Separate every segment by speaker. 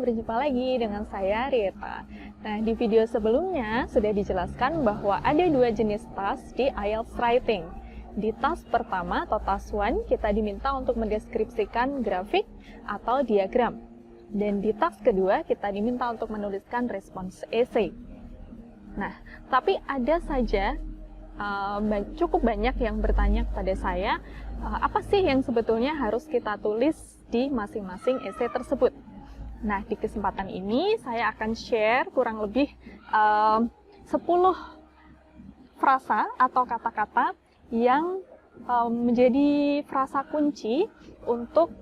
Speaker 1: berjumpa lagi dengan saya Rita. Nah, di video sebelumnya sudah dijelaskan bahwa ada dua jenis task di IELTS Writing. Di task pertama atau task 1, kita diminta untuk mendeskripsikan grafik atau diagram. Dan di task kedua, kita diminta untuk menuliskan respons essay. Nah, tapi ada saja cukup banyak yang bertanya kepada saya, apa sih yang sebetulnya harus kita tulis di masing-masing essay tersebut. Nah, di kesempatan ini saya akan share kurang lebih 10 frasa atau kata-kata yang menjadi frasa kunci untuk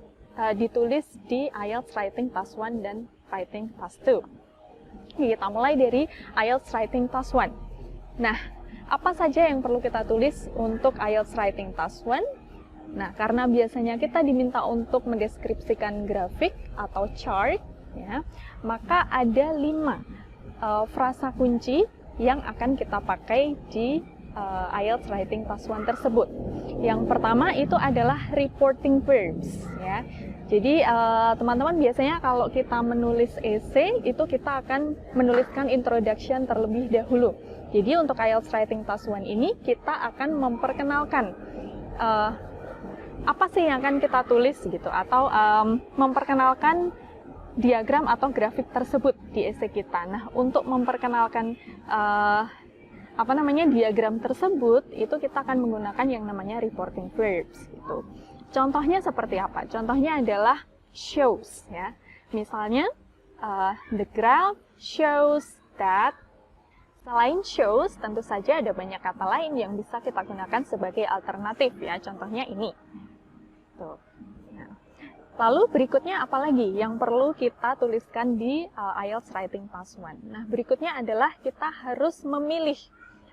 Speaker 1: ditulis di IELTS Writing Task 1 dan Writing Task 2. Kita mulai dari IELTS Writing Task 1. Nah, apa saja yang perlu kita tulis untuk IELTS Writing Task 1? Nah, karena biasanya kita diminta untuk mendeskripsikan grafik atau chart, ya, maka ada 5 frasa kunci yang akan kita pakai di IELTS Writing Task 1 tersebut. Yang pertama itu adalah reporting verbs, ya. Jadi teman-teman biasanya kalau kita menulis essay itu kita akan menuliskan introduction terlebih dahulu. Jadi untuk IELTS Writing Task 1 ini kita akan memperkenalkan apa sih yang akan kita tulis gitu, atau memperkenalkan diagram atau grafik tersebut di essay kita. Nah, untuk memperkenalkan diagram tersebut itu kita akan menggunakan yang namanya reporting verbs gitu. Contohnya seperti apa? Contohnya adalah shows, ya. Misalnya the graph shows that. Selain shows, tentu saja ada banyak kata lain yang bisa kita gunakan sebagai alternatif, ya. Contohnya ini. Tuh. Nah. Lalu berikutnya apa lagi yang perlu kita tuliskan di IELTS Writing Task 1? Nah, berikutnya adalah kita harus memilih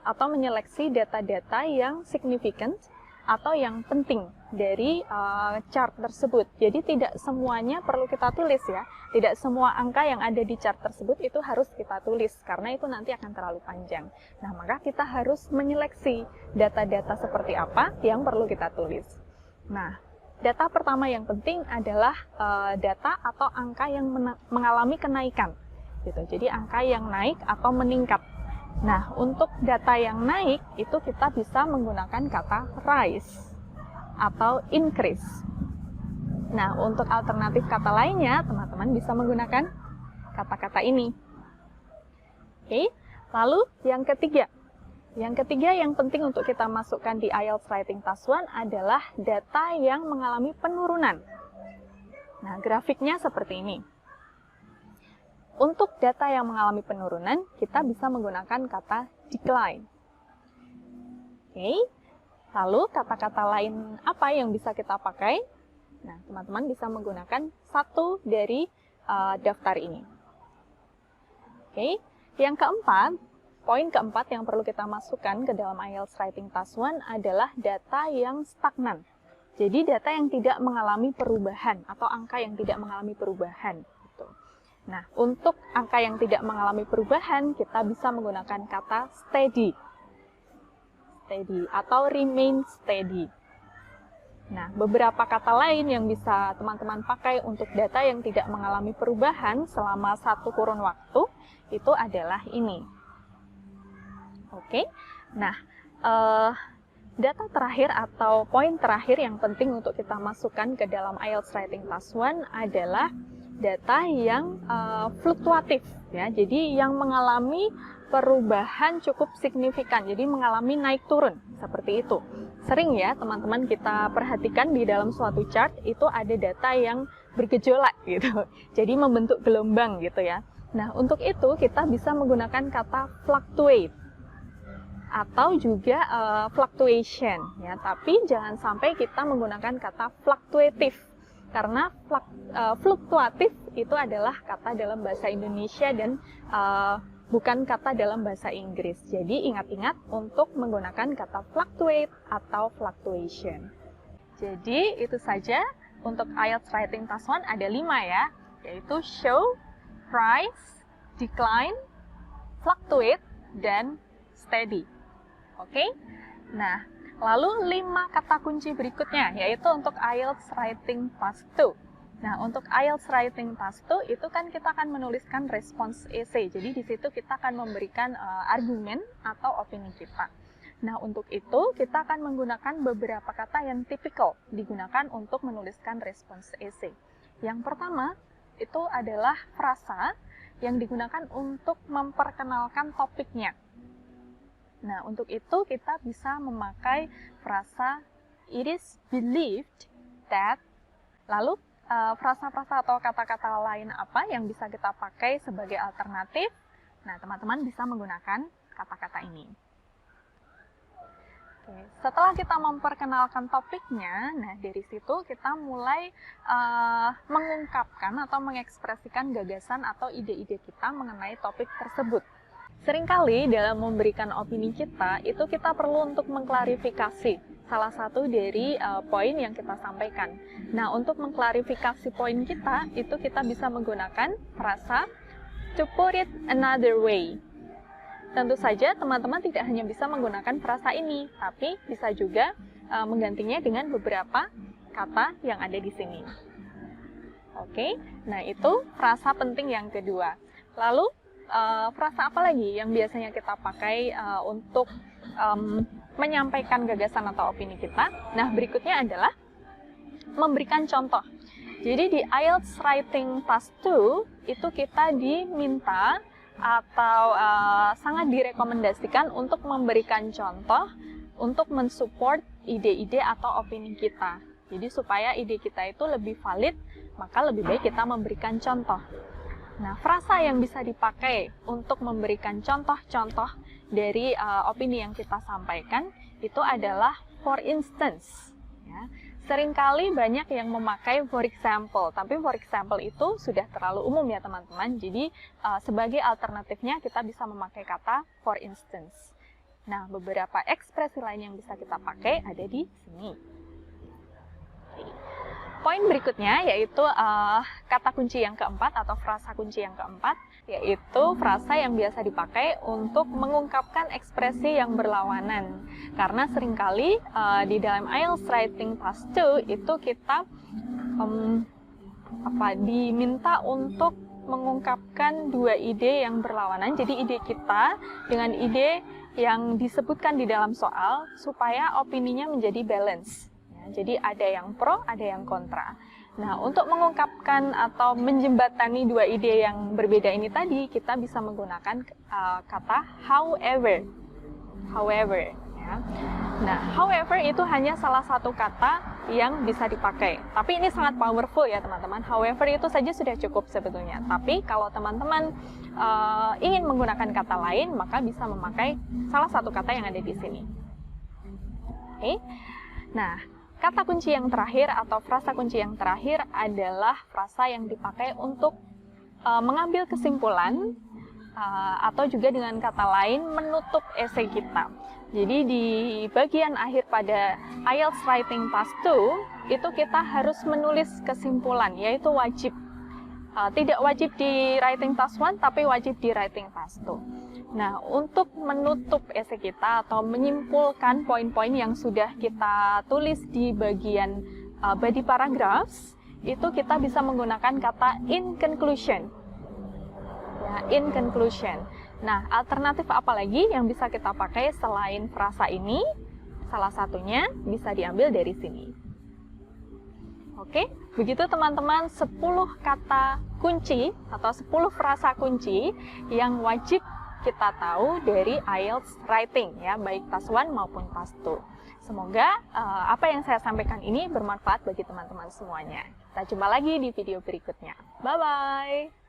Speaker 1: atau menyeleksi data-data yang significant atau yang penting dari chart tersebut. Jadi tidak semuanya perlu kita tulis, ya. Tidak semua angka yang ada di chart tersebut itu harus kita tulis, karena itu nanti akan terlalu panjang. Nah, maka kita harus menyeleksi data-data seperti apa yang perlu kita tulis. Nah, data pertama yang penting adalah data atau angka yang mengalami kenaikan. Gitu. Jadi angka yang naik atau meningkat. Nah, untuk data yang naik itu kita bisa menggunakan kata rise atau increase. Nah, untuk alternatif kata lainnya, teman-teman bisa menggunakan kata-kata ini. Oke, lalu yang ketiga. Yang ketiga yang penting untuk kita masukkan di IELTS Writing Task 1 adalah data yang mengalami penurunan. Nah, grafiknya seperti ini. Untuk data yang mengalami penurunan, kita bisa menggunakan kata decline. Oke, lalu kata-kata lain apa yang bisa kita pakai? Nah, teman-teman bisa menggunakan satu dari daftar ini. Oke, yang keempat, poin keempat yang perlu kita masukkan ke dalam IELTS Writing Task 1 adalah data yang stagnan. Jadi data yang tidak mengalami perubahan atau angka yang tidak mengalami perubahan. Nah, untuk angka yang tidak mengalami perubahan, kita bisa menggunakan kata steady. Steady atau remain steady. Nah, beberapa kata lain yang bisa teman-teman pakai untuk data yang tidak mengalami perubahan selama satu kurun waktu, itu adalah ini. Oke, nah, data terakhir atau poin terakhir yang penting untuk kita masukkan ke dalam IELTS Writing Task 1 adalah data yang fluktuatif, ya. Jadi yang mengalami perubahan cukup signifikan, jadi mengalami naik turun seperti itu. Sering ya teman-teman kita perhatikan di dalam suatu chart itu ada data yang bergejolak gitu, jadi membentuk gelombang gitu ya. Nah, untuk itu kita bisa menggunakan kata fluctuate atau juga fluctuation, ya. Tapi jangan sampai kita menggunakan kata fluctuative. Karena fluktuatif itu adalah kata dalam bahasa Indonesia dan bukan kata dalam bahasa Inggris. Jadi ingat-ingat untuk menggunakan kata fluctuate atau fluctuation. Jadi itu saja untuk IELTS Writing Task 1 ada 5 ya, yaitu show, rise, decline, fluctuate, dan steady. Oke? Nah, lalu 5 kata kunci berikutnya, yaitu untuk IELTS Writing Task 2. Nah, untuk IELTS Writing Task 2 itu kan kita akan menuliskan response essay. Jadi di situ kita akan memberikan argumen atau opini kita. Nah, untuk itu kita akan menggunakan beberapa kata yang tipikal digunakan untuk menuliskan response essay. Yang pertama itu adalah frasa yang digunakan untuk memperkenalkan topiknya. Nah, untuk itu kita bisa memakai frasa it is believed that, lalu frasa-frasa atau kata-kata lain apa yang bisa kita pakai sebagai alternatif. Nah, teman-teman bisa menggunakan kata-kata ini. Oke, setelah kita memperkenalkan topiknya, nah dari situ kita mulai mengungkapkan atau mengekspresikan gagasan atau ide-ide kita mengenai topik tersebut. Seringkali dalam memberikan opini kita, itu kita perlu untuk mengklarifikasi salah satu dari poin yang kita sampaikan. Nah, untuk mengklarifikasi poin kita, itu kita bisa menggunakan frasa to put it another way. Tentu saja teman-teman tidak hanya bisa menggunakan frasa ini, tapi bisa juga menggantinya dengan beberapa kata yang ada di sini. Oke, nah itu frasa penting yang kedua. Lalu, frasa apa lagi yang biasanya kita pakai untuk menyampaikan gagasan atau opini kita? Nah, berikutnya adalah memberikan contoh. Jadi di IELTS Writing Task 2 itu kita diminta atau sangat direkomendasikan untuk memberikan contoh untuk mensupport ide-ide atau opini kita. Jadi supaya ide kita itu lebih valid, maka lebih baik kita memberikan contoh. Nah, frasa yang bisa dipakai untuk memberikan contoh-contoh dari opini yang kita sampaikan itu adalah for instance. Ya. Seringkali banyak yang memakai for example, tapi for example itu sudah terlalu umum ya teman-teman. Jadi sebagai alternatifnya kita bisa memakai kata for instance. Nah, beberapa ekspresi lain yang bisa kita pakai ada di sini. Poin berikutnya yaitu kata kunci yang keempat atau frasa kunci yang keempat, yaitu frasa yang biasa dipakai untuk mengungkapkan ekspresi yang berlawanan. Karena seringkali di dalam IELTS Writing Task 2 itu kita diminta untuk mengungkapkan dua ide yang berlawanan. Jadi ide kita dengan ide yang disebutkan di dalam soal supaya opininya menjadi balance. Jadi ada yang pro, ada yang kontra. Nah, untuk mengungkapkan atau menjembatani dua ide yang berbeda ini tadi, kita bisa menggunakan kata however. However. Ya. Nah, however itu hanya salah satu kata yang bisa dipakai. Tapi ini sangat powerful ya teman-teman. However itu saja sudah cukup sebetulnya. Tapi kalau teman-teman ingin menggunakan kata lain, maka bisa memakai salah satu kata yang ada di sini. Oke. Nah, kata kunci yang terakhir atau frasa kunci yang terakhir adalah frasa yang dipakai untuk mengambil kesimpulan atau juga dengan kata lain menutup esai kita. Jadi di bagian akhir pada IELTS Writing Task 2 itu kita harus menulis kesimpulan, yaitu wajib. Tidak wajib di Writing Task 1 tapi wajib di Writing Task 2. Nah, untuk menutup esai kita atau menyimpulkan poin-poin yang sudah kita tulis di bagian body paragraphs, itu kita bisa menggunakan kata in conclusion. Ya, in conclusion. Nah, alternatif apa lagi yang bisa kita pakai selain frasa ini? Salah satunya bisa diambil dari sini. Oke, begitu teman-teman 10 kata kunci atau 10 frasa kunci yang wajib kita tahu dari IELTS Writing ya, baik Task 1 maupun Task 2. Semoga apa yang saya sampaikan ini bermanfaat bagi teman-teman semuanya. Kita jumpa lagi di video berikutnya. Bye-bye!